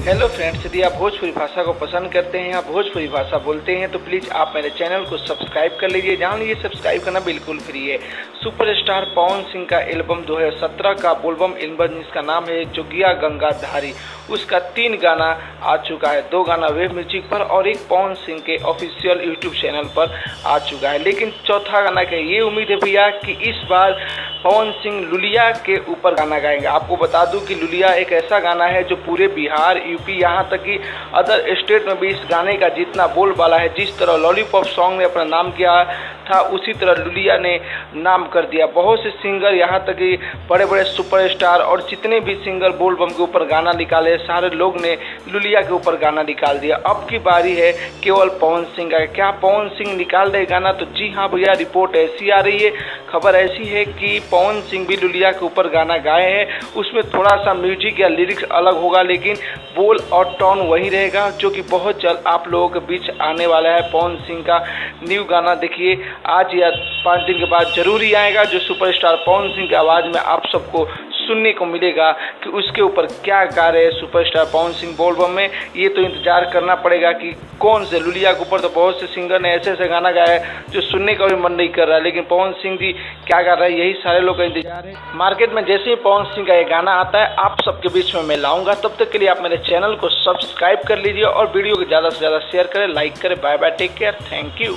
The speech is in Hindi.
हेलो फ्रेंड्स, यदि आप भोजपुरी भाषा को पसंद करते हैं या भोजपुरी भाषा बोलते हैं तो प्लीज़ आप मेरे चैनल को सब्सक्राइब कर लीजिए। जान लीजिए सब्सक्राइब करना बिल्कुल फ्री है। सुपरस्टार पवन सिंह का एल्बम 2017 का एल्बम जिसका नाम है जोगिया गंगाधारी, उसका 3 गाना आ चुका है। 2 गाना वेब म्यूजिक पर और एक पवन सिंह के ऑफिशियल यूट्यूब चैनल पर आ चुका है। लेकिन चौथा गाना का ये उम्मीद है भैया कि इस बार पवन सिंह लुलिया के ऊपर गाना गाएंगे। आपको बता दूं कि लुलिया एक ऐसा गाना है जो पूरे बिहार, यूपी, यहाँ तक कि अदर स्टेट में भी इस गाने का जितना बोलबाला है, जिस तरह लॉलीपॉप सॉन्ग ने अपना नाम किया था उसी तरह लुलिया ने नाम कर दिया। बहुत से सिंगर, यहाँ तक कि बड़े बड़े सुपरस्टार और जितने भी सिंगर बोल बम के ऊपर गाना निकाले, सारे लोग ने लुलिया के ऊपर गाना निकाल दिया। अब की बारी है केवल पवन सिंह का। क्या पवन सिंह निकाल रहे गाना? तो जी हाँ भैया, रिपोर्ट ऐसी आ रही है, खबर ऐसी है कि पवन सिंह भी लुलिया के ऊपर गाना गाए हैं। उसमें थोड़ा सा म्यूजिक या लिरिक्स अलग होगा, लेकिन बोल और टोन वही रहेगा, जो कि बहुत जल्द आप लोगों के बीच आने वाला है। पवन सिंह का न्यू गाना देखिए, आज या 5 दिन के बाद जरूर ही आएगा, जो सुपरस्टार पवन सिंह की आवाज़ में आप सबको सुनने को मिलेगा कि उसके ऊपर क्या गा रहे हैं सुपरस्टार पवन सिंह बोल बम में। ये तो इंतजार करना पड़ेगा कि कौन से लुलिया के ऊपर तो बहुत से सिंगर ने ऐसे ऐसे गाना गाया है जो सुनने का भी मन नहीं कर रहा है, लेकिन पवन सिंह जी क्या गा रहा है यही सारे लोग का इंतजार है। मार्केट में जैसे ही पवन सिंह का ये गाना आता है आप सबके बीच में मैं लाऊंगा। तब तक के लिए आप मेरे चैनल को सब्सक्राइब कर लीजिए और वीडियो को ज़्यादा से ज़्यादा शेयर करें, लाइक करें। Bye bye, take care, thank you.